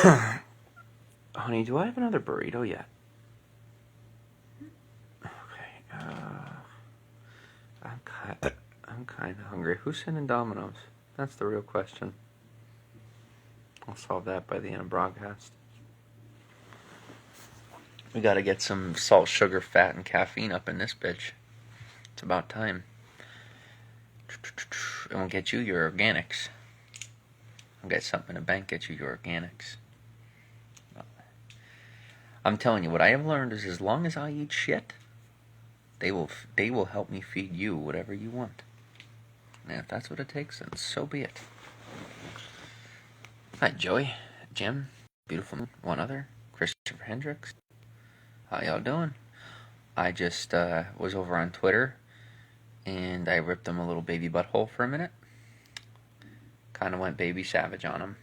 Honey, do I have another burrito yet? Okay. I'm kind of hungry. Who's sending Domino's? That's the real question. I'll solve that by the end of broadcast. We gotta get some salt, sugar, fat, and caffeine up in this bitch. It's about time. And we'll get you your organics. I'll get something in the bank, get you your organics. I'm telling you, what I have learned is as long as I eat shit, they will help me feed you whatever you want. And if that's what it takes, then so be it. Hi, Joey, Jim, beautiful one other, Christopher Hendricks. How y'all doing? I just was over on Twitter, and I ripped him a little baby butthole for a minute. Kind of went baby savage on him.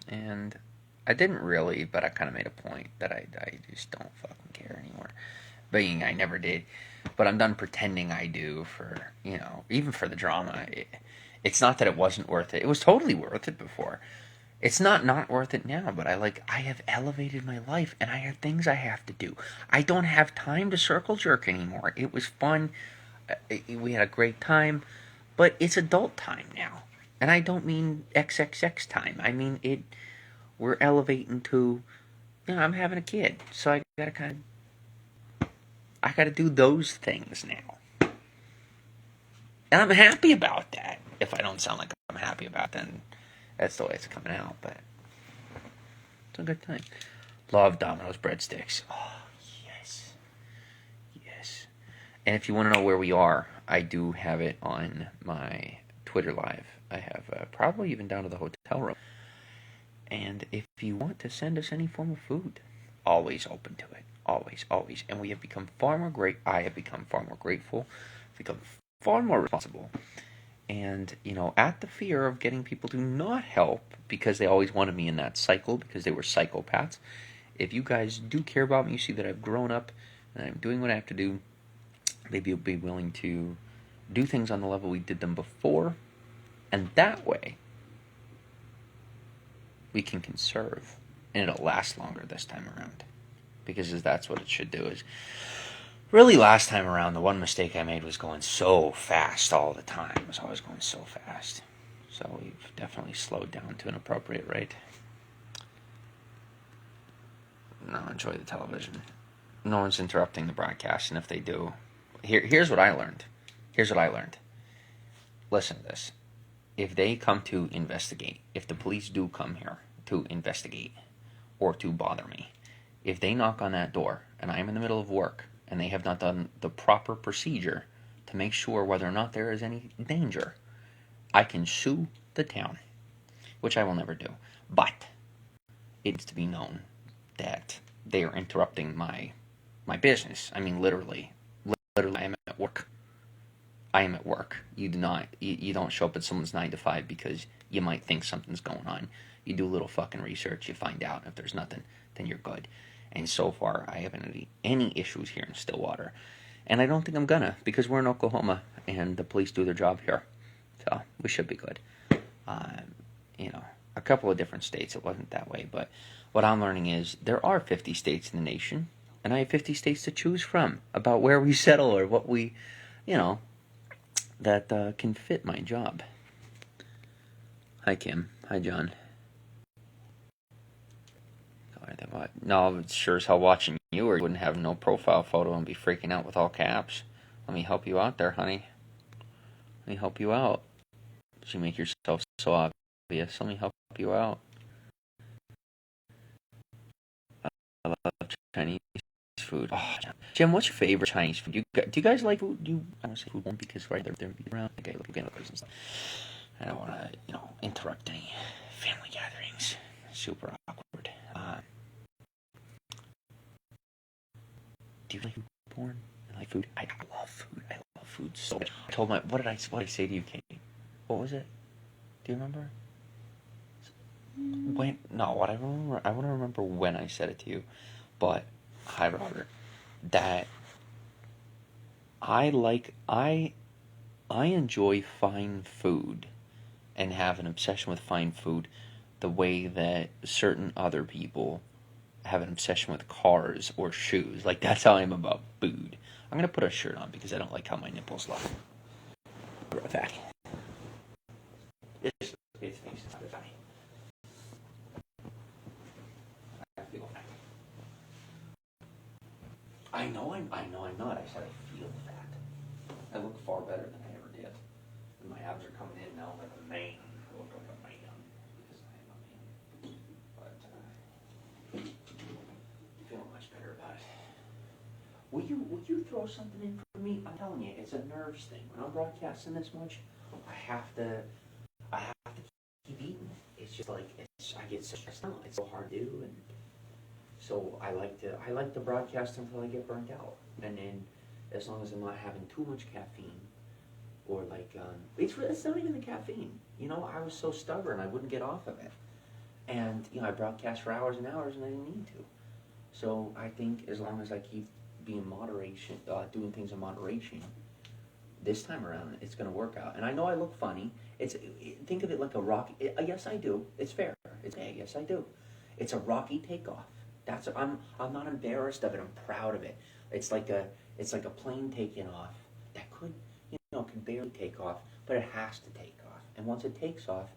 And I didn't really, but I kind of made a point that I just don't fucking care anymore. Being I never did. But I'm done pretending I do for, even for the drama. It's not that it wasn't worth it. It was totally worth it before. It's not worth it now, but I have elevated my life, and I have things I have to do. I don't have time to circle jerk anymore. It was fun. We had a great time, but it's adult time now. And I don't mean XXX time. I mean we're elevating to, I'm having a kid, so I gotta do those things now. And I'm happy about that. If I don't sound like I'm happy about it, then that's the way it's coming out, but it's a good time. Love Domino's breadsticks. Oh, yes. Yes. And if you want to know where we are, I do have it on my Twitter Live. I have probably even down to the hotel room. And if you want to send us any form of food, always open to it. Always, always. And we have become far more great. I have become far more grateful. Become far more responsible. And, at the fear of getting people to not help because they always wanted me in that cycle because they were psychopaths. If you guys do care about me, you see that I've grown up and I'm doing what I have to do, maybe you'll be willing to do things on the level we did them before. And that way, we can conserve. And it'll last longer this time around. Because that's what it should do is... Really, last time around, the one mistake I made was going so fast all the time. It was always going so fast. So we've definitely slowed down to an appropriate rate. No, enjoy the television. No one's interrupting the broadcast, and if they do... Here's what I learned. Listen to this. If they come to investigate, if the police do come here to investigate or to bother me, if they knock on that door and I'm in the middle of work, and they have not done the proper procedure to make sure whether or not there is any danger, I can sue the town, which I will never do. But it needs to be known that they are interrupting my business. I mean, literally, I am at work. You don't show up at someone's 9 to 5 because you might think something's going on. You do a little fucking research, you find out. If there's nothing, then you're good. And so far, I haven't had any issues here in Stillwater. And I don't think I'm gonna, because we're in Oklahoma, and the police do their job here. So, we should be good. A couple of different states, it wasn't that way. But what I'm learning is, there are 50 states in the nation, and I have 50 states to choose from about where we settle or what we, that can fit my job. Hi, Kim. Hi, John. No, it's sure as hell watching you, or you wouldn't have no profile photo and be freaking out with all caps. Let me help you out there, honey. Let me help you out. You make yourself so obvious. Let me help you out. I love Chinese food. Oh, Jim, what's your favorite Chinese food? Do you guys like food? I don't say food one because right they're around. Okay, look again, I don't want to, interrupt any family gatherings. Super awkward. Do you like food porn? I like food. I love food. I love food so much. I told what did I say to you, Kate? What was it? Do you remember? I want to remember when I said it to you. But, hi, Robert. That I enjoy fine food and have an obsession with fine food, the way that certain other people have an obsession with cars or shoes. Like, that's how I am about food. I'm going to put a shirt on because I don't like how my nipples look. Be right back. I know I'm not. I said I feel fat. I look far better than I ever did. And my abs are coming in now like a man. I look like a man because I am a man. But I feel much better about it. Will you throw something in for me? I'm telling you, it's a nerves thing. When I'm broadcasting this much, I have to keep eating. It's just like I get so stressed out. It's so hard to do, and so I like to broadcast until I get burnt out. And then as long as I'm not having too much caffeine, or like it's not even the caffeine. You know, I was so stubborn I wouldn't get off of it, and I broadcast for hours and hours and I didn't need to. So I think as long as I keep being moderation, doing things in moderation, this time around it's going to work out. And I know I look funny. Think of it like a rocky. Yes, I do. It's fair. Yes, I do. It's a rocky takeoff. I'm not embarrassed of it. I'm proud of it. It's like a plane taking off that could barely take off, but it has to take off. And once it takes off,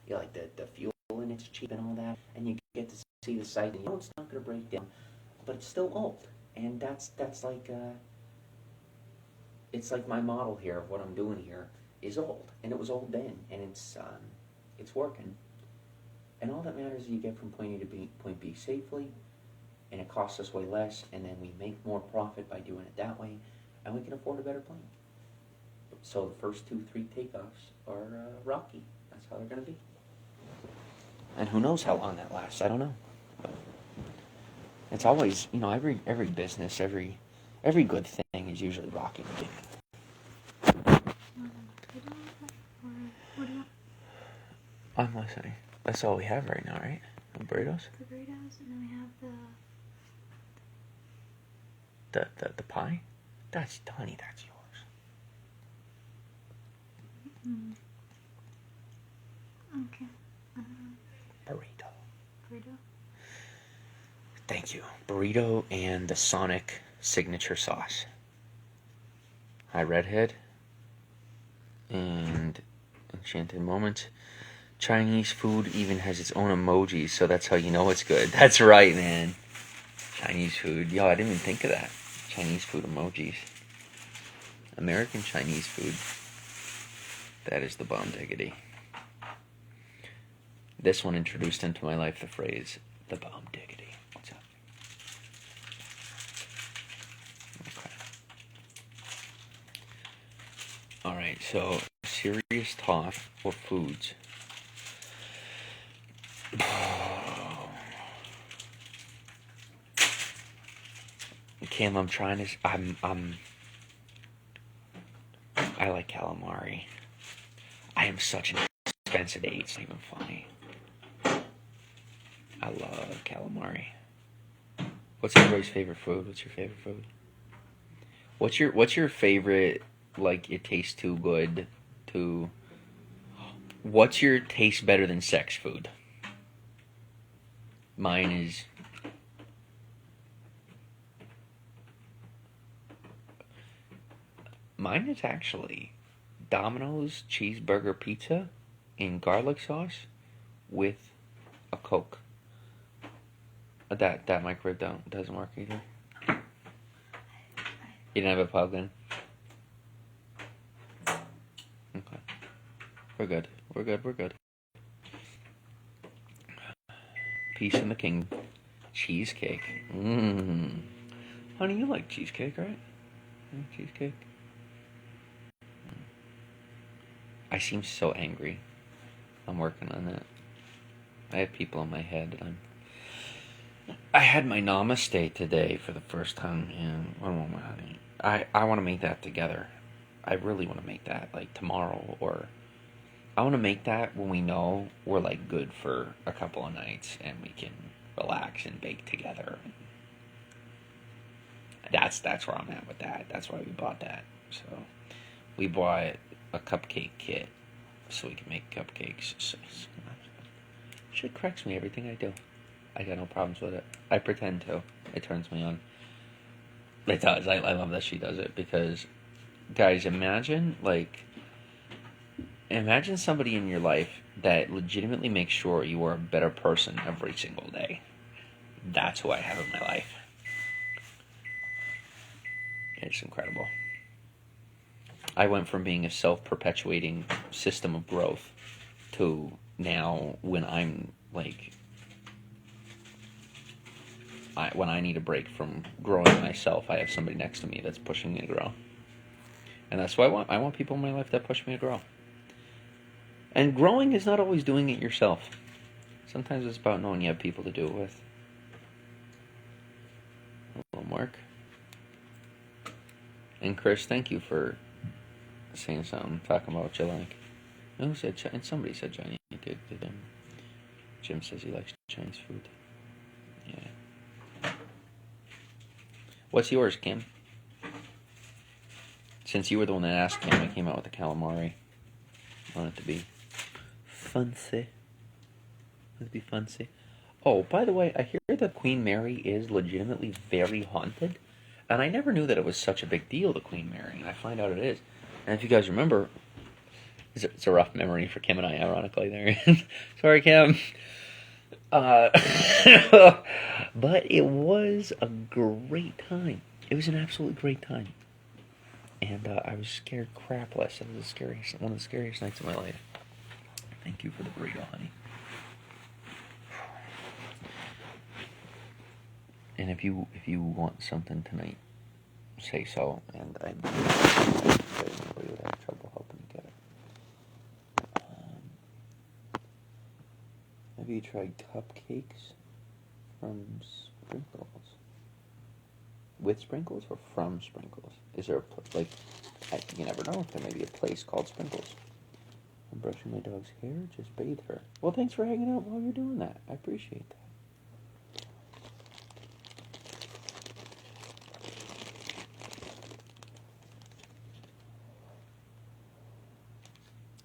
like the fuel and it's cheap and all that, and you get to see the sight, and it's not going to break down, but it's still old. And that's like it's like my model here of what I'm doing here is old, and it was old then, and it's working. And all that matters is you get from point A to point B safely, and it costs us way less, and then we make more profit by doing it that way, and we can afford a better plane. So the first 2-3 takeoffs are rocky. That's how they're going to be. And who knows how long that lasts? I don't know. But it's always, every business, every good thing is usually rocky. I'm listening. That's all we have right now, right? The burritos? The burritos, and then we have the pie? That's, honey, that's yours. Okay. Burrito. Thank you. Burrito and the Sonic signature sauce. Hi, Redhead. And Enchanted Moment. Chinese food even has its own emojis, so that's how you know it's good. That's right, man. Chinese food. Yo, I didn't even think of that. Chinese food emojis. American Chinese food. That is the bomb diggity. This one introduced into my life the phrase, the bomb diggity. What's up? Okay. Alright, so serious talk for foods. Kim, I'm trying to. I like calamari. I am such an expensive date. It's not even funny. I love calamari. What's everybody's favorite food? What's your favorite food? What's your favorite? Like, it tastes too good to. What's your taste better than sex food? Mine is. Mine is actually Domino's cheeseburger pizza in garlic sauce with a Coke. That microwave doesn't work either. You didn't have it plugged in? Okay. We're good. Peace in the king. Cheesecake. Honey, you like cheesecake, right? Cheesecake? I seem so angry. I'm working on that. I have people in my head and I had my namaste today for the first time in one moment, honey. I want to make that together. I really want to make that like tomorrow, or I want to make that when we know we're like good for a couple of nights and we can relax and bake together. That's where I'm at with that. That's why we bought that. So we bought a cupcake kit so we can make cupcakes. So Shit cracks me, everything I do. I got no problems with it. I pretend to. It turns me on. It does. I love that she does it because, guys, imagine somebody in your life that legitimately makes sure you are a better person every single day. That's who I have in my life. It's incredible. I went from being a self-perpetuating system of growth to now when I'm like, when I need a break from growing myself, I have somebody next to me that's pushing me to grow. And that's what I want. I want people in my life that push me to grow. And growing is not always doing it yourself. Sometimes it's about knowing you have people to do it with. Hello, Mark. And Chris, thank you for saying something, talking about what you like. Who said and somebody said Chinese did them. Jim says he likes Chinese food. Yeah. What's yours, Kim? Since you were the one that asked Kim, I came out with the calamari. I want it to be fancy. It'd be fancy. Oh, by the way, I hear that Queen Mary is legitimately very haunted. And I never knew that it was such a big deal, the Queen Mary. And I find out it is. And if you guys remember, it's a rough memory for Kim and I, ironically. There. Sorry, Kim. But it was a great time. It was an absolutely great time. And I was scared crapless. It was one of the scariest nights of my life. Thank you for the burrito, honey. And if you want something tonight, say so, and I would have trouble helping you get it. Have you tried cupcakes from Sprinkles? With Sprinkles or from Sprinkles? Is there you never know. There may be a place called Sprinkles. I'm brushing my dog's hair. Just bathe her. Well, thanks for hanging out while you're doing that. I appreciate that.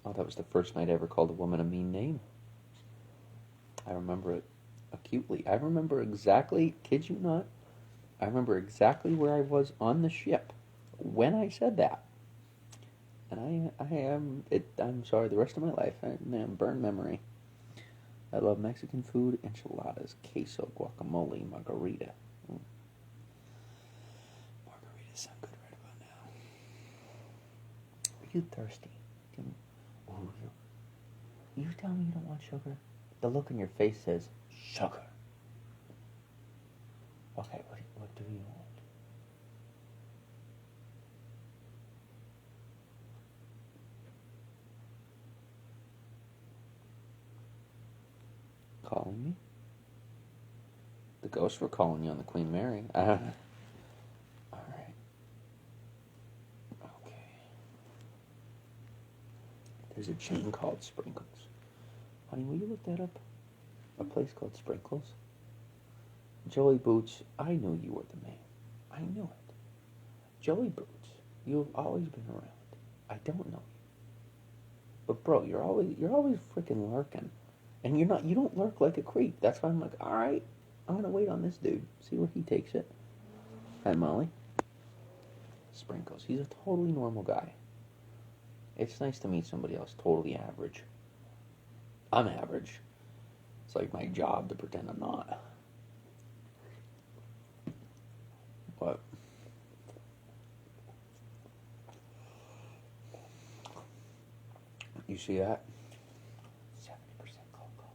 Oh, that was the first night I ever called a woman a mean name. I remember it acutely. I remember exactly, kid you not, I remember exactly where I was on the ship when I said that. And I'm sorry, the rest of my life, I'm burned memory. I love Mexican food, enchiladas, queso, guacamole, margarita. Margaritas sound good right about now. Are you thirsty? You tell me you don't want sugar? The look on your face says, sugar. Okay, what do you want? Calling me? The ghosts were calling you on the Queen Mary. Alright. Okay. There's a chain called Sprinkles. Honey, will you look that up? A place called Sprinkles? Joey Boots, I knew you were the man. I knew it. Joey Boots, you've always been around. I don't know you. But bro, you're always freaking lurking. And you don't lurk like a creep. That's why I'm like, alright, I'm gonna wait on this dude. See where he takes it. Hi, Molly. Sprinkles, he's a totally normal guy. It's nice to meet somebody else totally average. I'm average. It's like my job to pretend I'm not. What? You see that? 70% cocoa.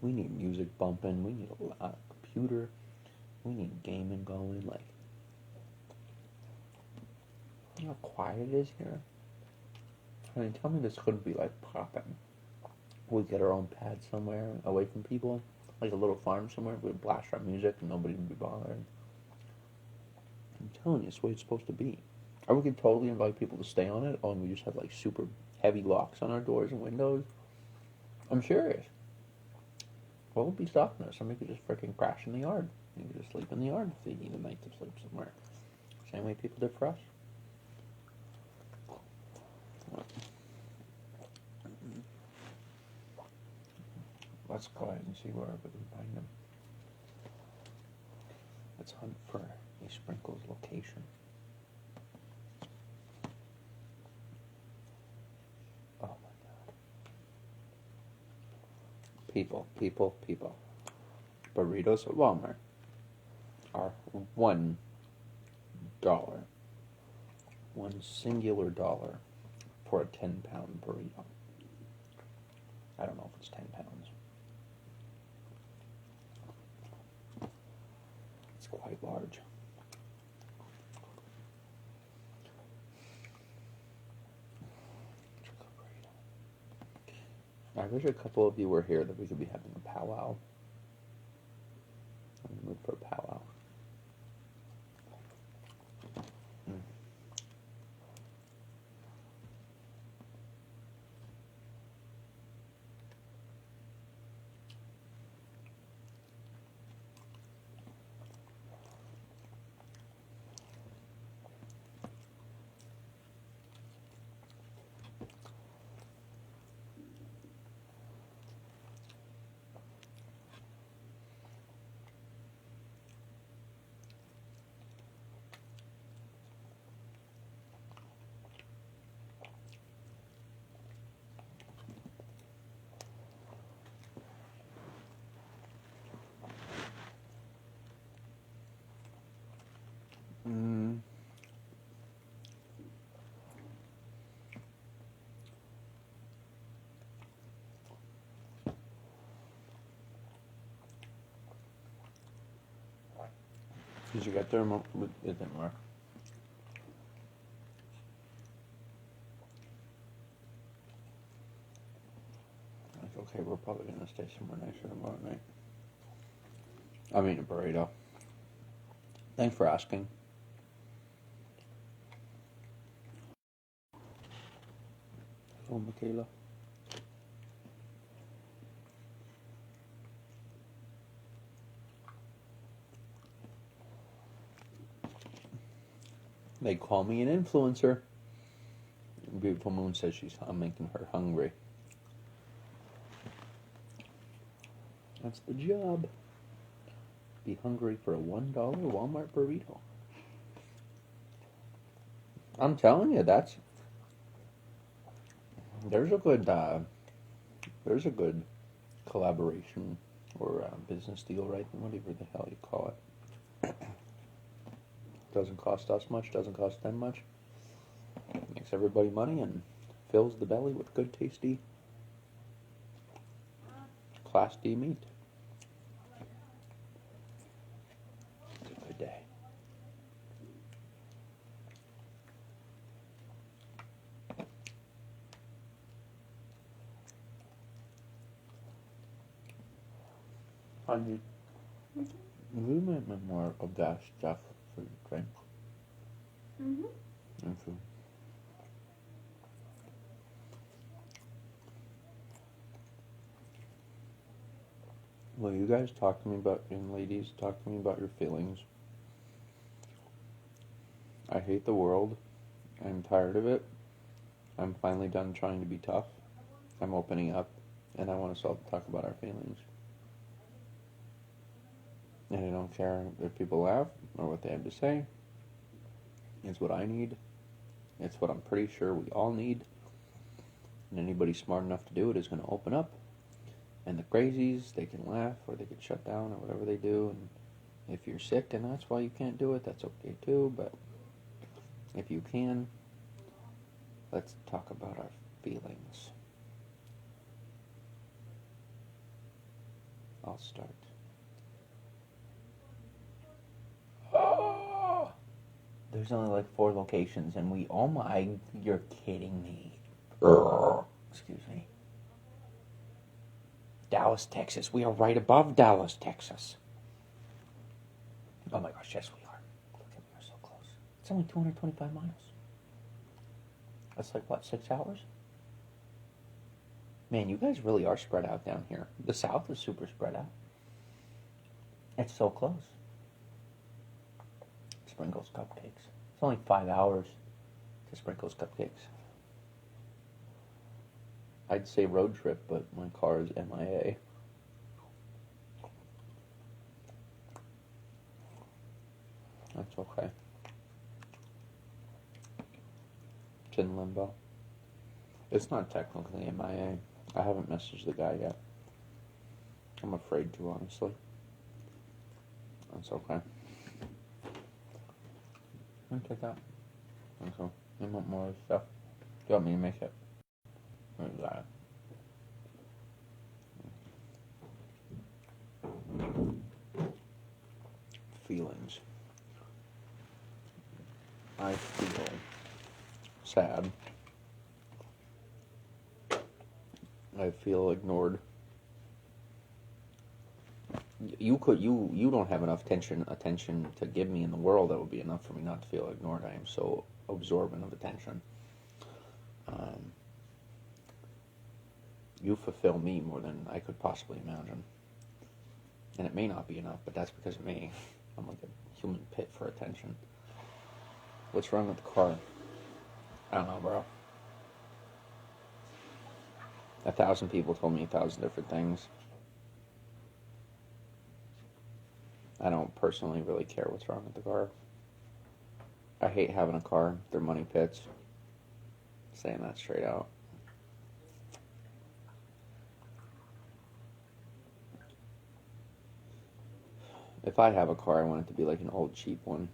We need music bumping. We need a lot of computer. We need gaming going. Like, you know how quiet it is here? I mean, tell me this couldn't be like popping. We get our own pad somewhere, away from people, like a little farm somewhere. We'd blast our music and nobody would be bothered. I'm telling you, it's the way it's supposed to be. Or we could totally invite people to stay on it, and we just have like super heavy locks on our doors and windows. I'm serious. What would be stopping us? Somebody could just freaking crash in the yard. You could just sleep in the yard if they need a night to sleep somewhere. Same way people did for us. Let's go ahead and see where we can find them. Let's hunt for a Sprinkles location. Oh my god. People. Burritos at Walmart are $1. One singular dollar for a 10-pound burrito. I don't know if it's 10 pounds. It's quite large. I wish a couple of you were here that we could be having a powwow. I'm in the mood for a powwow. Did you get there? It didn't work. Like, okay, we're probably going to stay somewhere nicer tomorrow night. I mean, a burrito. Thanks for asking. Hello, Michaela. They call me an influencer. Beautiful Moon says I'm making her hungry. That's the job. Be hungry for a $1 Walmart burrito. I'm telling you, there's a good collaboration or business deal, right? Whatever the hell you call it. Doesn't cost us much, doesn't cost them much. Makes everybody money and fills the belly with good, tasty, Class D meat. It's a good day. Honey, we might make more of that stuff for your drink. Mm-hmm. And food. Will you guys talk to me about, and ladies, talk to me about your feelings? I hate the world. I'm tired of it. I'm finally done trying to be tough. I'm opening up, and I want us all to talk about our feelings. And I don't care if people laugh or what they have to say. It's what I need. It's what I'm pretty sure we all need. And anybody smart enough to do it is going to open up. And the crazies, they can laugh or they can shut down or whatever they do. And if you're sick and that's why you can't do it, that's okay too. But if you can, let's talk about our feelings. I'll start. Oh! There's only like 4 locations and you're kidding me. Excuse me. Dallas, Texas. We are right above Dallas, Texas. Oh my gosh, yes we are. Look at me, we're so close. It's only 225 miles. That's like, what, 6 hours? Man, you guys really are spread out down here. The South is super spread out. It's so close. Sprinkles Cupcakes. It's only 5 hours to Sprinkles Cupcakes. I'd say road trip, but my car is MIA. That's okay. It's in limbo. It's not technically MIA. I haven't messaged the guy yet. I'm afraid to, honestly. That's okay. Let me take that. Okay. You want more stuff? Do you want me to make it? Or is that it? Feelings. I feel sad. I feel ignored. You don't have enough attention to give me in the world that would be enough for me not to feel ignored. I am so absorbent of attention. You fulfill me more than I could possibly imagine. And it may not be enough, but that's because of me. I'm like a human pit for attention. What's wrong with the car? I don't know, bro. 1,000 people told me 1,000 different things. I don't personally really care what's wrong with the car. I hate having a car. They're money pits. Saying that straight out. If I have a car, I want it to be like an old cheap one.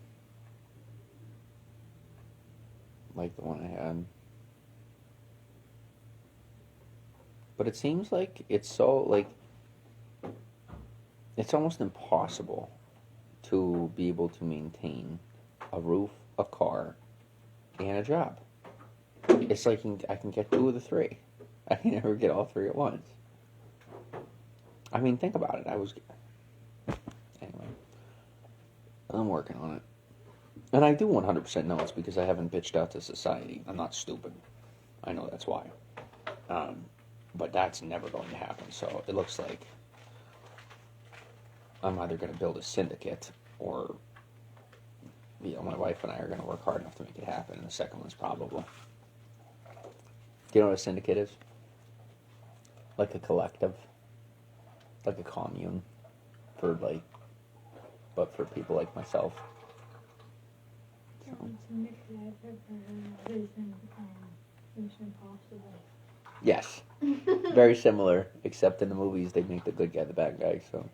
Like the one I had. But it seems like it's so, like, it's almost impossible to be able to maintain a roof, a car, and a job. It's like I can get 2 of the 3. I can never get all 3 at once. I mean, think about it. Anyway, I'm working on it. And I do 100% know it's because I haven't bitched out to society. I'm not stupid. I know that's why. But that's never going to happen. So it looks like I'm either going to build a syndicate or, my wife and I are going to work hard enough to make it happen. And the second one's probable. Do you know what a syndicate is? Like a collective. Like a commune. But for people like myself. So. Syndicate I've ever heard is in Mission Impossible. Yes. Very similar, except in the movies they make the good guy the bad guy, so.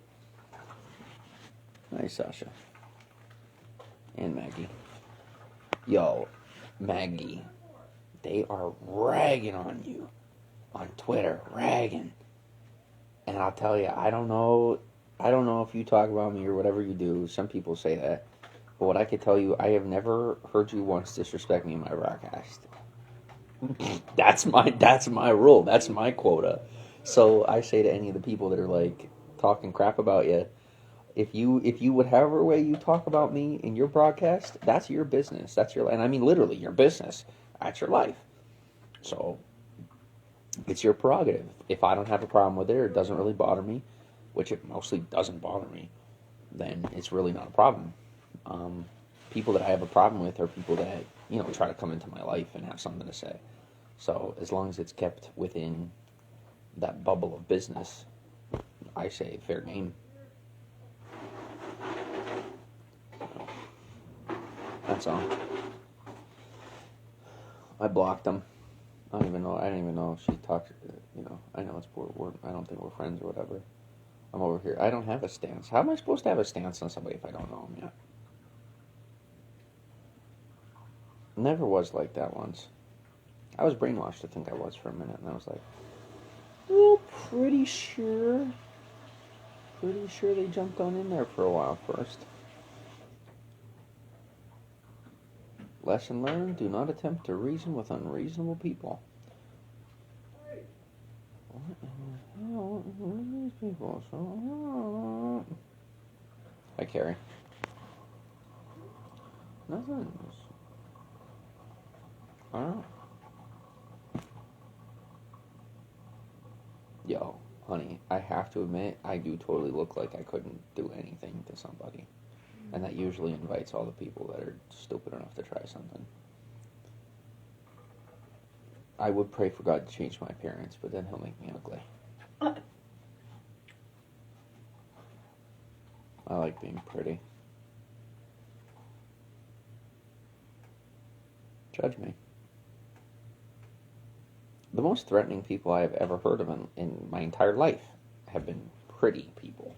Nice, Sasha. And Maggie. Yo, Maggie. They are ragging on you. On Twitter, ragging. And I'll tell you, I don't know if you talk about me or whatever you do. Some people say that. But what I can tell you, I have never heard you once disrespect me in my broadcast. That's my rule. That's my quota. So I say to any of the people that are like talking crap about you, if you whatever way you talk about me in your broadcast, that's your business. That's your, and I mean literally your business. That's your life. So it's your prerogative. If I don't have a problem with it or it doesn't really bother me, which it mostly doesn't bother me, then it's really not a problem. People that I have a problem with are people that, try to come into my life and have something to say. So as long as it's kept within that bubble of business, I say fair game. That's all. I blocked them. I don't even know if she talks, I know I don't think we're friends or whatever. I'm over here. I don't have a stance. How am I supposed to have a stance on somebody if I don't know them yet? Never was like that once. I was brainwashed to think I was for a minute, and I was like, well, pretty sure they jumped on in there for a while first. Lesson learned, do not attempt to reason with unreasonable people. What in the hell are these people? Hi, Carrie. Nothing. Yo, honey, I have to admit, I do totally look like I couldn't do anything to somebody. And that usually invites all the people that are stupid enough to try something. I would pray for God to change my appearance, but then he'll make me ugly. I like being pretty. judge me. The most threatening people I have ever heard of in my entire life have been pretty people.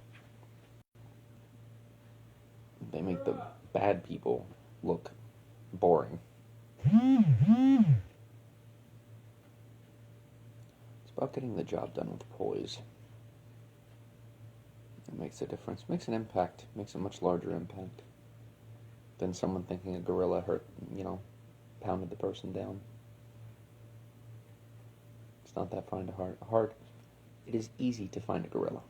They make the bad people look boring. It's about getting the job done with poise. It makes a difference, makes an impact, makes a much larger impact than someone thinking a gorilla pounded the person down. It's not that hard. It is easy to find a gorilla.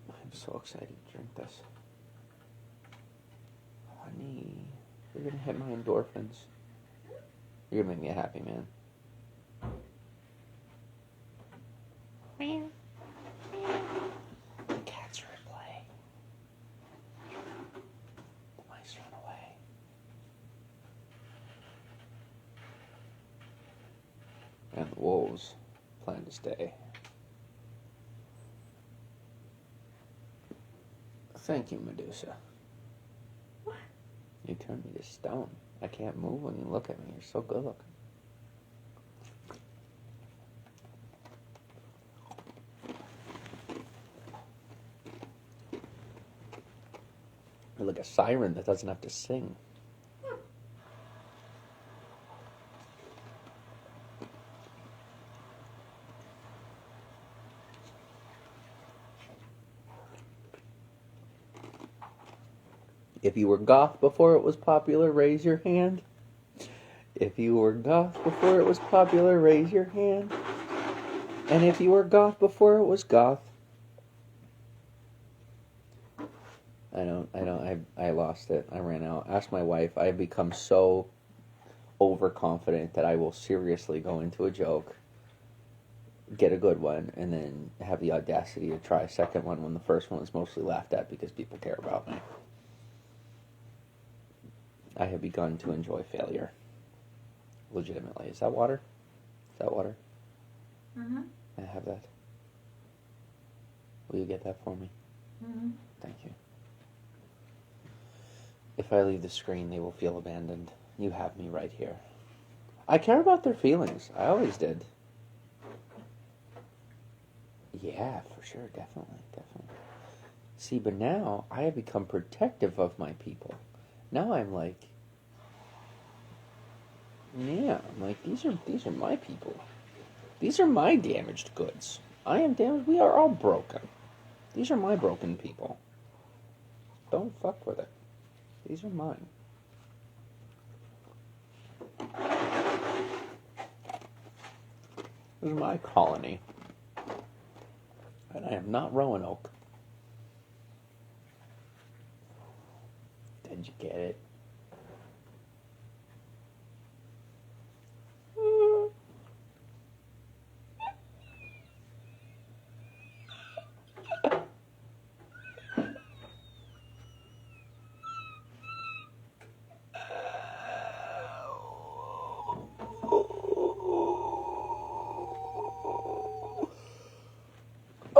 I'm so excited to drink this. Honey, you're gonna hit my endorphins. You're gonna make me a happy man. The cats are at play. The mice run away. And the wolves plan to stay. Thank you, Medusa. What? You turned me to stone. I can't move when you look at me. You're so good looking. You're like a siren that doesn't have to sing. If you were goth before it was popular, raise your hand. If you were goth before it was popular, raise your hand. And if you were goth before it was goth. I lost it. I ran out. Ask my wife. I have become so overconfident that I will seriously go into a joke, get a good one, and then have the audacity to try a second one when the first one is mostly laughed at because people care about me. I have begun to enjoy failure. Legitimately. Is that water? Is that water? Mm-hmm. May I have that? Will you get that for me? Mm-hmm. Thank you. If I leave the screen, they will feel abandoned. You have me right here. I care about their feelings. I always did. Yeah, for sure. Definitely. See, but now I have become protective of my people. Now I'm like, yeah, I'm like, these are my people. These are my damaged goods. I am damaged. We are all broken. These are my broken people. Don't fuck with it. These are mine. This is my colony. And I am not Roanoke. Did you get it?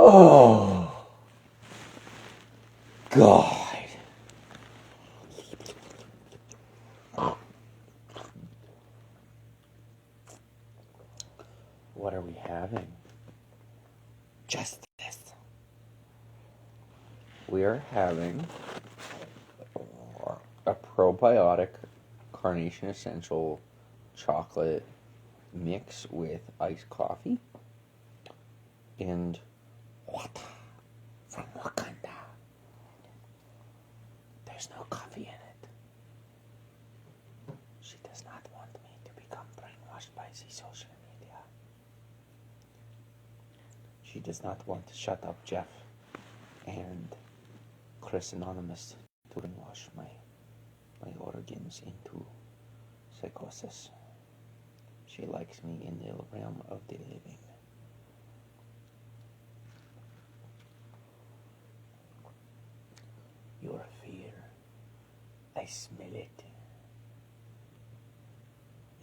Oh, God. What are we having? Just this. We are having a probiotic Carnation Essential chocolate mix with iced coffee and water from Wakanda. There's no coffee in it. She does not want me to become brainwashed by the social media. She does not want to shut up Jeff and Chris Anonymous to brainwash my organs into psychosis. She likes me in the realm of the living. Your fear. I smell it.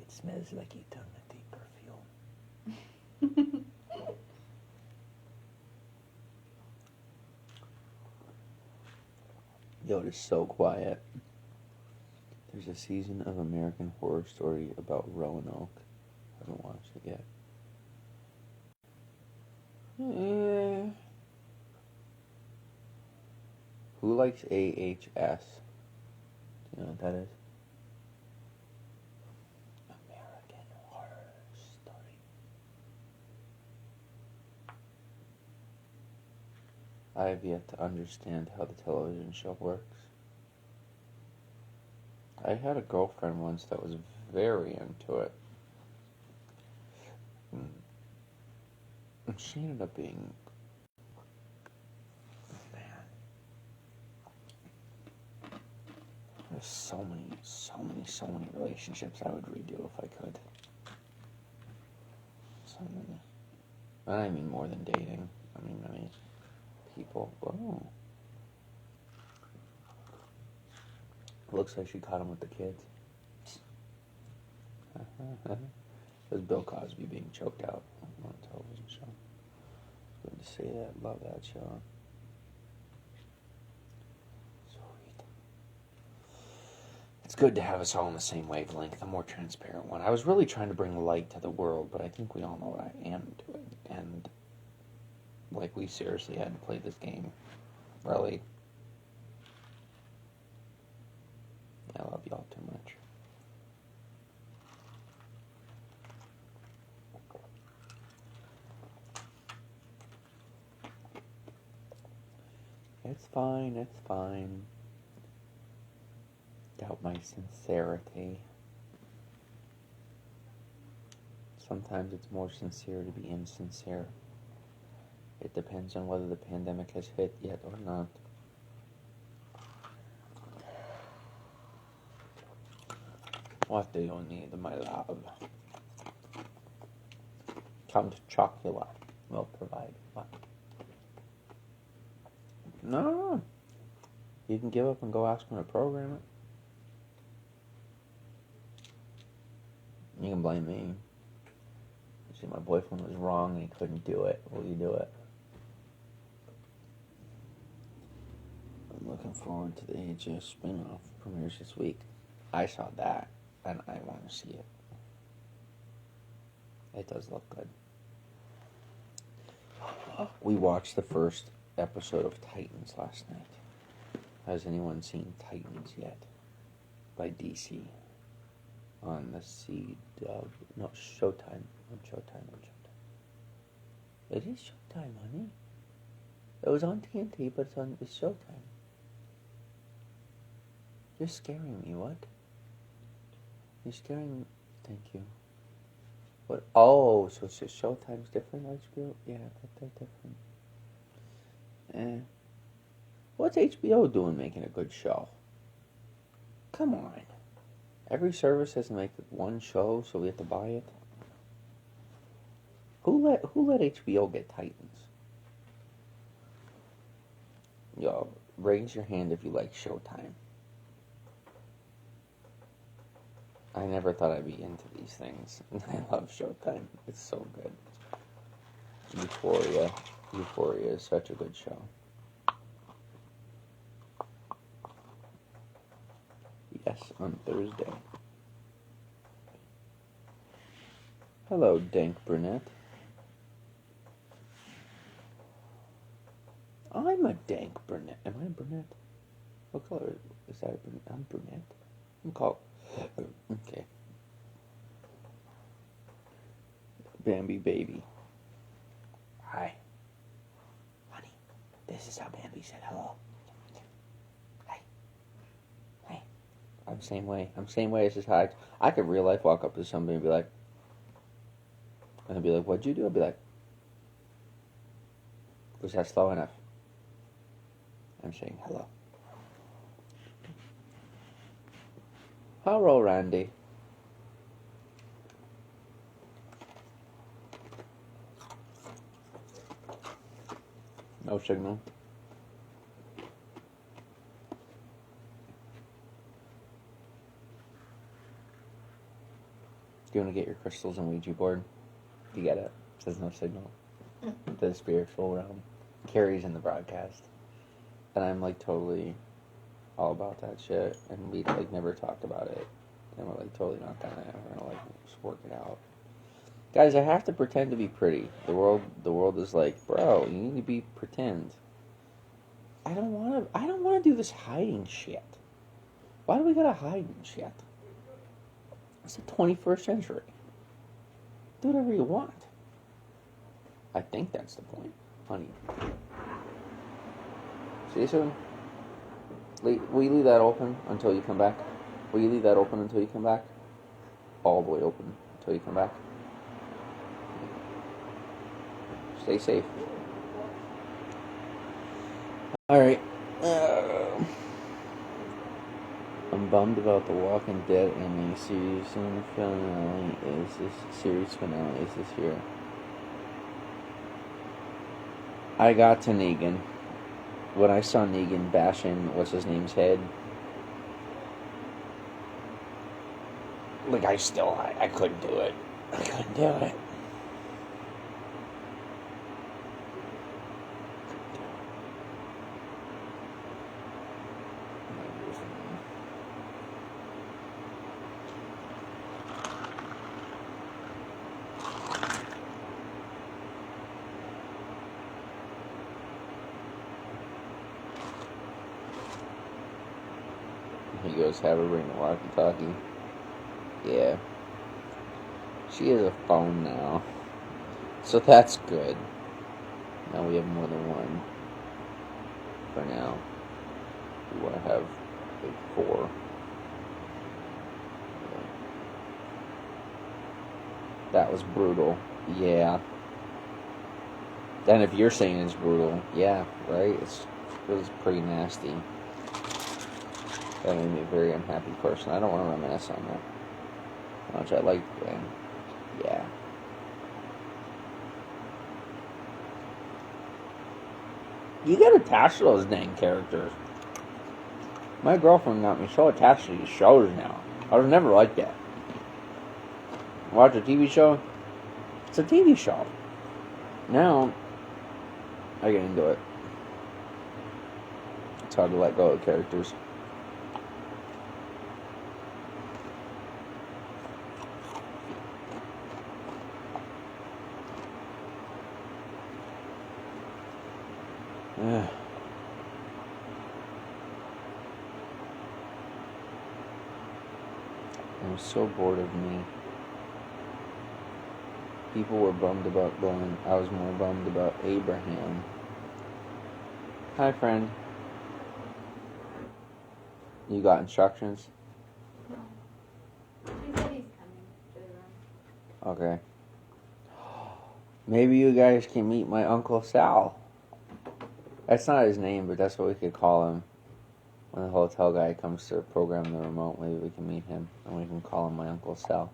It smells like eternity perfume. Yo, it is so quiet. There's a season of American Horror Story about Roanoke. I haven't watched it yet. Who likes AHS? Do you know what that is? American Horror Story. I have yet to understand how the television show works. I had a girlfriend once that was very into it. And she ended up being... Man. There's so many relationships I would redo if I could. So many. I mean more than dating. I mean people. Oh. Looks like she caught him with the kids. It was Bill Cosby being choked out on a television show. Good to say that. Love that show. Sweet. It's good to have us all on the same wavelength, a more transparent one. I was really trying to bring light to the world, but I think we all know what I am to it. And, like, we seriously had to play this game. Really. I love y'all too much. It's fine, it's fine. Doubt my sincerity. Sometimes it's more sincere to be insincere. It depends on whether the pandemic has hit yet or not. What do you need, my love? Count Chocula will provide what? No. You can give up and go ask him to program it. You can blame me. You see, my boyfriend was wrong and he couldn't do it. Will you do it? I'm looking forward to the AJ spin-off premieres this week. I saw that, and I want to see it. It does look good. We watched the first episode of Titans last night. Has anyone seen Titans yet? By DC. On the CW. No, Showtime. On Showtime. It is Showtime, honey. It was on TNT, but it's Showtime. You're scaring me, what? You're scaring me. Thank you. What? Oh, so it's just Showtime's different, HBO? Yeah, they're different. What's HBO doing making a good show? Come on. Every service has to make one show, so we have to buy it. Who let HBO get Titans? Yo, raise your hand if you like Showtime. I never thought I'd be into these things. I love Showtime. It's so good. Euphoria. Euphoria is such a good show. Yes, on Thursday. Hello, dank brunette. I'm a dank brunette. Am I a brunette? What color is that? I'm brunette. I'm called... Okay. Bambi baby. Hi. Honey, this is how Bambi said hello. Hi. Hi. I'm the same way. This is how I could real life walk up to somebody and be like, what'd you do? I'd be like, was that slow enough? I'm saying hello. Hello, Randy. No signal. Do you want to get your crystals and Ouija board? You get it. It says no signal. The spiritual realm. Carrie's in the broadcast. And I'm like totally all about that shit, and we like never talked about it, and we're like totally not gonna ever like just work it out. Guys, I have to pretend to be pretty. The world is like, bro, you need to be pretend. I don't wanna do this hiding shit. Why do we gotta hide and shit? It's the 21st century. Do whatever you want. I think that's the point, honey. See you soon. Will you leave that open until you come back? Will you leave that open until you come back? All the way open until you come back. Stay safe. Alright. I'm bummed about The Walking Dead ending series finale. Series finale is this year. I got to Negan. When I saw Negan bashing what's his name's head, like I couldn't do it. I couldn't do it. He goes, have her bring the walkie-talkie. Yeah. She has a phone now. So that's good. Now we have more than one. For now. We want to have like 4. Yeah. That was brutal. Yeah. Then if you're saying it's brutal, yeah, right? It was pretty nasty. That made me a very unhappy person. I don't want to reminisce on that. How much I liked Glenn. Yeah. You get attached to those dang characters. My girlfriend got me so attached to these shows now. I was never like that. Watch a TV show? It's a TV show. Now, I get into it. It's hard to let go of characters. I'm so bored of me. People were bummed about Glenn. I was more bummed about Abraham. Hi, friend. You got instructions? No. He said he's coming to the room. Okay. Maybe you guys can meet my Uncle Sal. That's not his name, but that's what we could call him. When the hotel guy comes to program the remote, maybe we can meet him, and we can call him my Uncle Sal.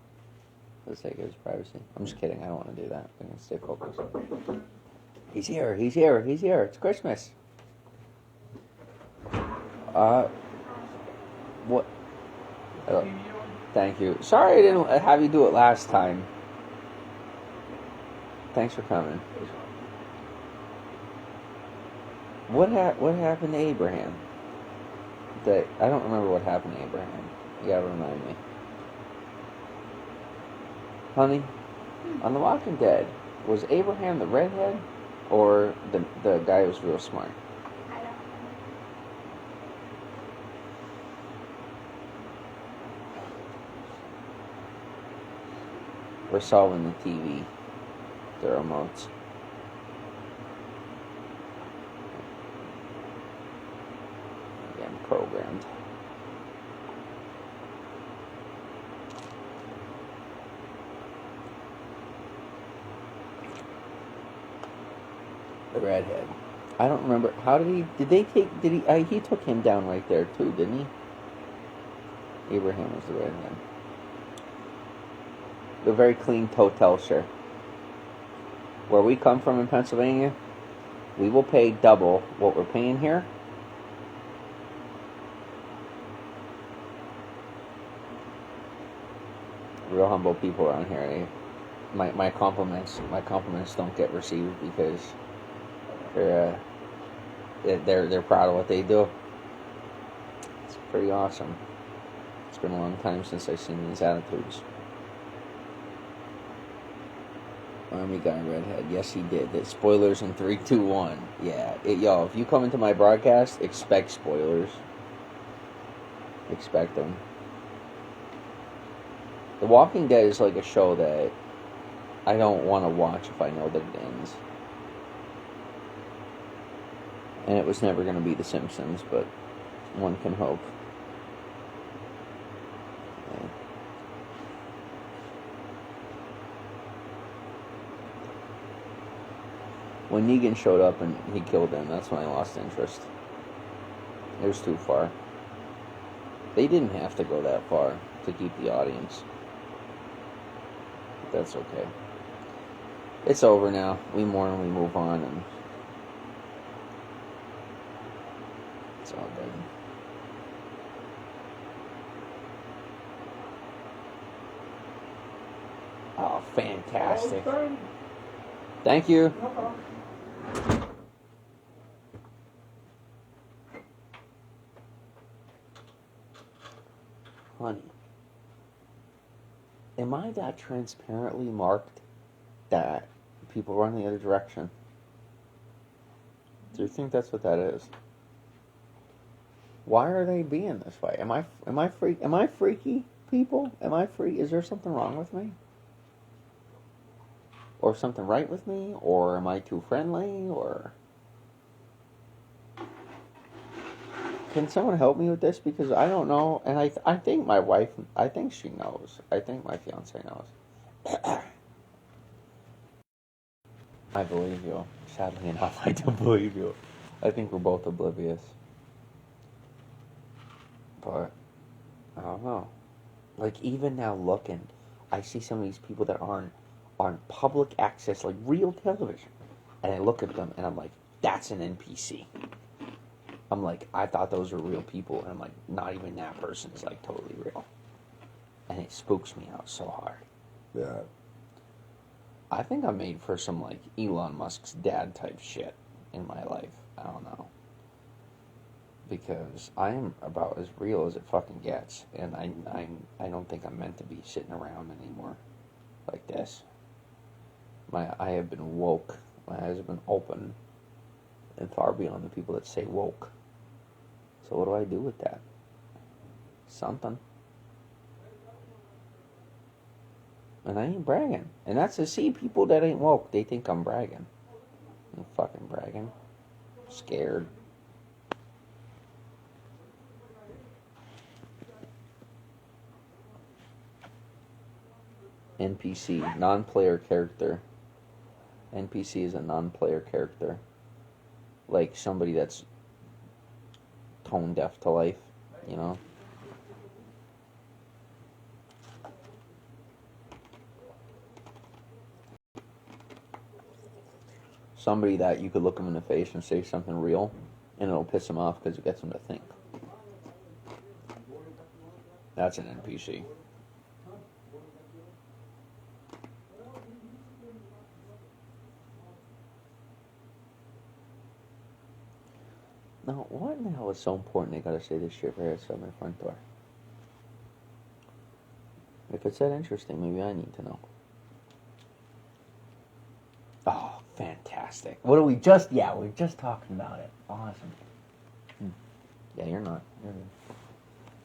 For the sake of his privacy. I'm just kidding, I don't want to do that. We can stay focused. He's here, he's here, he's here. It's Christmas. What? Thank you. Sorry I didn't have you do it last time. Thanks for coming. What happened to Abraham? I don't remember what happened to Abraham. You gotta remind me. Honey, on The Walking Dead, was Abraham the redhead or the guy who was real smart? I don't know. We're solving the TV. The remotes. Again, programmed. The redhead. I don't remember. How did he took him down right there too, didn't he? Abraham was the redhead. The very clean hotel, sir. Where we come from in Pennsylvania, we will pay double what we're paying here. Real humble people around here. My compliments don't get received because they're proud of what they do. pretty awesome. It's been a long time since I've seen these attitudes. Army guy redhead. Yes, he did. Spoilers in 3, 2, 1. Yeah. Yo, if you come into my broadcast, expect spoilers. Expect them. The Walking Dead is like a show that I don't want to watch if I know that it ends. And it was never going to be The Simpsons, but one can hope. Yeah. When Negan showed up and he killed him, that's when I lost interest. It was too far. They didn't have to go that far to keep the audience. But that's okay. It's over now. We mourn, we move on, and it's all good. Oh, fantastic. Thank you. No problem. Honey, am I that transparently marked that people run the other direction? Do you think that's what that is? Why are they being this way? Am I freaky, people? Am I free? Is there something wrong with me? Or something right with me? Or am I too friendly? Or can someone help me with this? Because I don't know, and I think my wife, I think she knows. I think my fiance knows. I believe you. Sadly enough, I do believe you. I think we're both oblivious. But I don't know. Like, even now looking, I see some of these people that aren't on public access, like real television. And I look at them and I'm like, that's an NPC. I'm like, I thought those were real people, and I'm like, not even that person is like totally real. And it spooks me out so hard. Yeah. I think I'm made for some like Elon Musk's dad type shit in my life. I don't know. Because I am about as real as it fucking gets, and I don't think I'm meant to be sitting around anymore like this. I have been woke. My eyes have been open, and far beyond the people that say woke. So what do I do with that? Something. And I ain't bragging. And that's to see people that ain't woke. They think I'm bragging. I'm fucking bragging. Scared. NPC, non-player character. NPC is a non-player character. Like somebody that's tone deaf to life, you know? Somebody that you could look them in the face and say something real, and it'll piss them off because it gets them to think. That's an NPC. Now, what in the hell is so important they gotta say this shit right outside my front door? If it's that interesting, maybe I need to know. Oh, fantastic. What are we just... Yeah, we're just talking about it. Awesome. Yeah, you're not.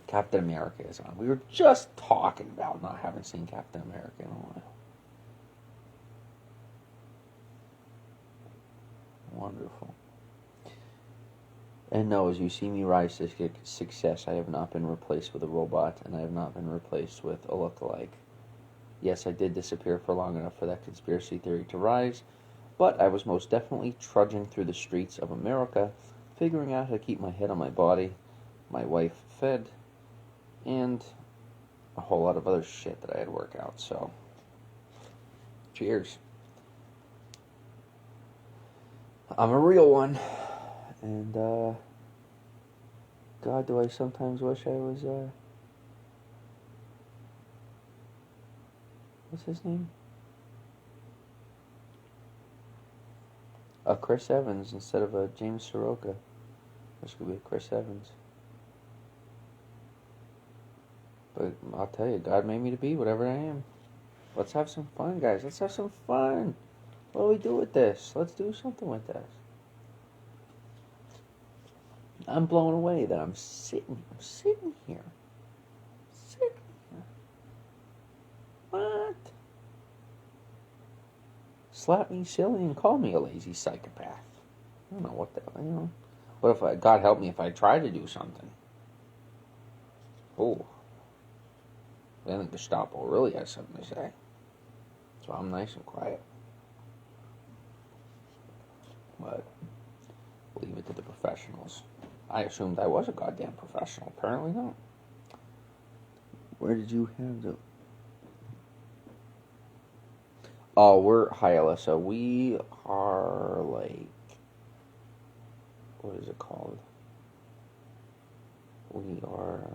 Captain America is on. We were just talking about not having seen Captain America in a while. Wonderful. And no, as you see me rise to success, I have not been replaced with a robot, and I have not been replaced with a look-alike. Yes, I did disappear for long enough for that conspiracy theory to rise, but I was most definitely trudging through the streets of America, figuring out how to keep my head on my body, my wife fed, and a whole lot of other shit that I had to work out, so cheers. I'm a real one. And, God, do I sometimes wish I was, what's his name? A Chris Evans instead of a James Saroka. This could be a Chris Evans. But I'll tell you, God made me to be whatever I am. Let's have some fun, guys. Let's have some fun. What do we do with this? Let's do something with this. I'm blown away that I'm sitting here. Sitting here. What? Slap me silly and call me a lazy psychopath. I don't know what the, What if God help me if I try to do something? Oh. Then the Gestapo really has something to say. So I'm nice and quiet. But leave it to the professionals. I assumed I was a goddamn professional. Apparently not. Where did you have the... Oh, hi Alyssa. We are like... What is it called? We are...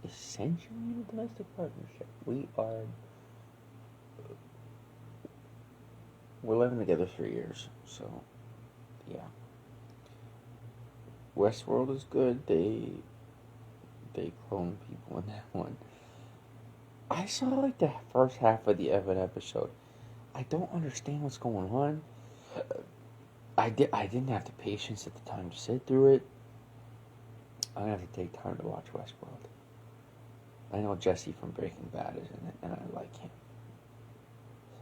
essentially in a domestic partnership. We're living together 3 years, so yeah. Westworld is good. They clone people in that one. I saw like the first half of the Evan episode. I don't understand what's going on. I didn't have the patience at the time to sit through it. I'm gonna have to take time to watch Westworld. I know Jesse from Breaking Bad is in it, and I like him. So.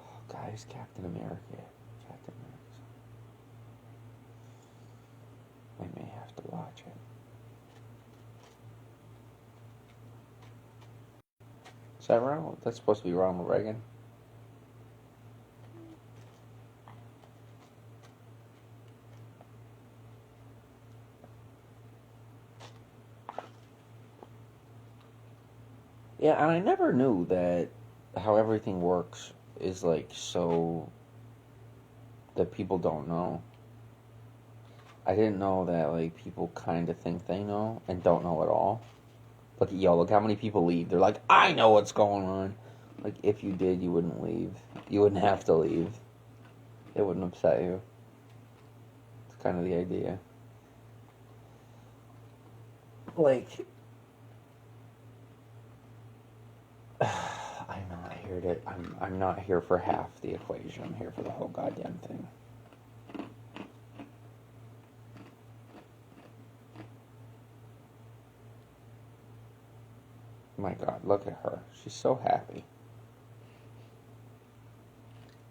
Oh, guys, Captain America. I may have to watch it. Is that Ronald? That's supposed to be Ronald Reagan. Yeah, and I never knew that how everything works is like so that people don't know. I didn't know that like people kind of think they know and don't know at all. Look how many people leave. They're like, I know what's going on. Like, if you did, you wouldn't leave. You wouldn't have to leave. It wouldn't upset you. It's kind of the idea. Like, I'm not here to. I'm not here for half the equation. I'm here for the whole goddamn thing. My God, look at her. She's so happy.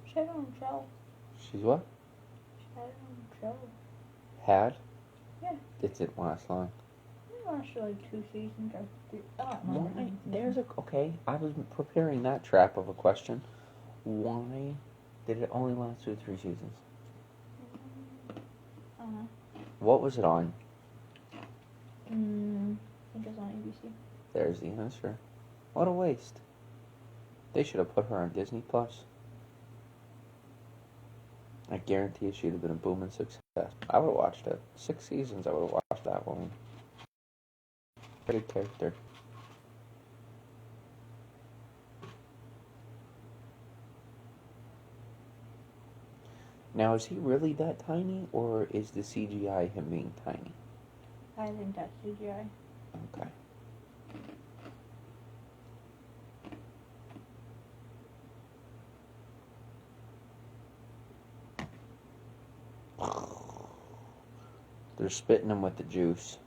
She had on gel. She's what? She had on gel. Had? Yeah. It didn't last long. It lasted like 2 seasons or 3. Why? There's a... Okay, I was preparing that trap of a question. Why did it only last 2 or 3 seasons? What was it on? I think it was on ABC. There's the answer. What a waste. They should have put her on Disney Plus. I guarantee she'd have been a booming success. I would have watched it. 6 seasons, I would have watched that one. Great character. Now, is he really that tiny, or is the CGI him being tiny? I think that's CGI. Okay. They're spitting him with the juice.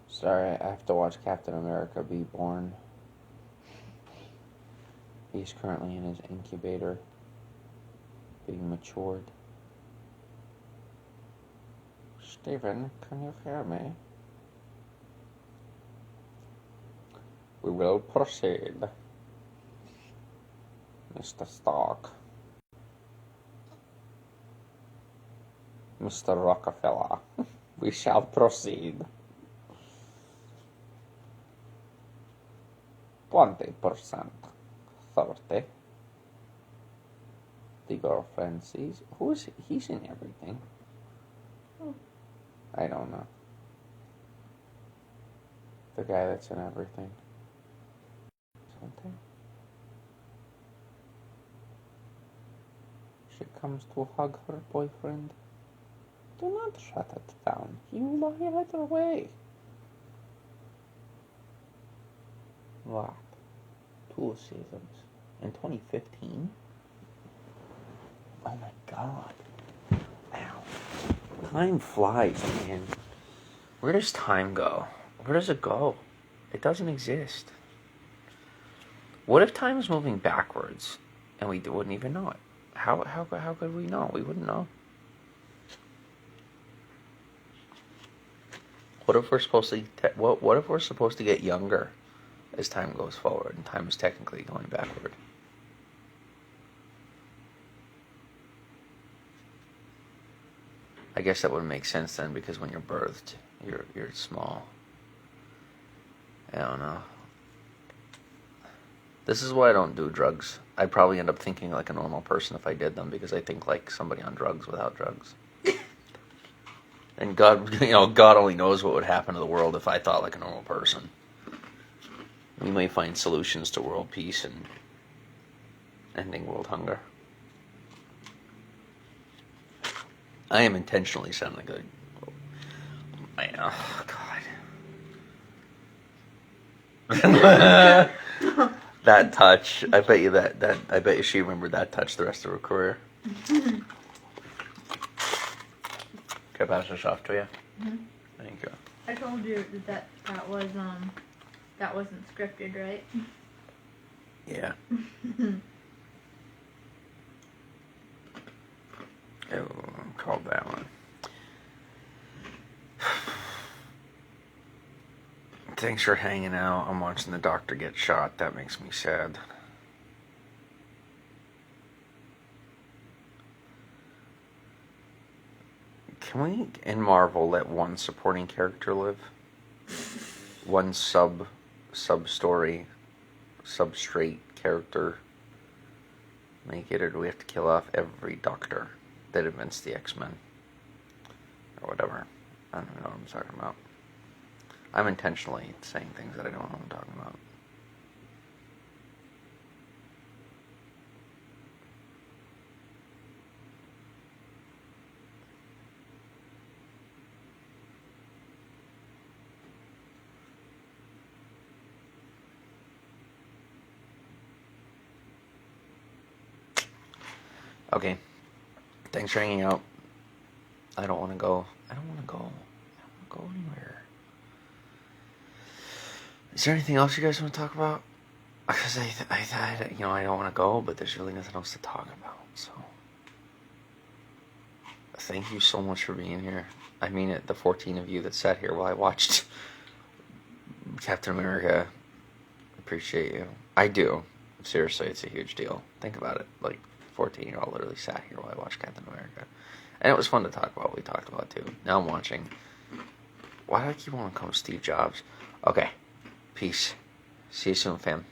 Sorry, I have to watch Captain America be born. He's currently in his incubator, being matured. Stephen, can you hear me? We will proceed. Mr. Stark. Mr. Rockefeller. We shall proceed. 20%. 30. The girlfriend sees. Who is he? He's in everything. I don't know. The guy that's in everything. Something. She comes to hug her boyfriend. Do not shut it down. You lie either way. What? 2 seasons. In 2015? Oh my god. Ow. Time flies, man. Where does time go? Where does it go? It doesn't exist. What if time is moving backwards and we wouldn't even know it? How could we know? We wouldn't know. What if we're supposed to what if we're supposed to get younger as time goes forward and time is technically going backward? I guess that would make sense then, because when you're birthed, you're small. I don't know. This is why I don't do drugs. I'd probably end up thinking like a normal person if I did them, because I think like somebody on drugs without drugs. And God, God only knows what would happen to the world if I thought like a normal person. We may find solutions to world peace and ending world hunger. I am intentionally sounding like oh God. That touch. I bet you she remembered that touch the rest of her career. Can I pass this off to you? Mm-hmm. Thank you. I told you that wasn't scripted, right? Yeah. Called that one. Thanks for hanging out. I'm watching the doctor get shot. That makes me sad. Can we, in Marvel, let one supporting character live? One sub-story, substrate character make it, or do we have to kill off every doctor that invents the X-Men? Or whatever. I don't even know what I'm talking about. I'm intentionally saying things that I don't know what I'm talking about. Okay. Thanks for hanging out. I don't want to go. I don't want to go anywhere. Is there anything else you guys want to talk about? Because I don't want to go, but there's really nothing else to talk about. So, thank you so much for being here. I mean it. The 14 of you that sat here while I watched Captain America. Appreciate you. I do. Seriously, it's a huge deal. Think about it. Like, 14-year-old literally sat here while I watched Captain America. And it was fun to talk about what we talked about, too. Now I'm watching. Why do I keep wanting to call him Steve Jobs? Okay. Peace. See you soon, fam.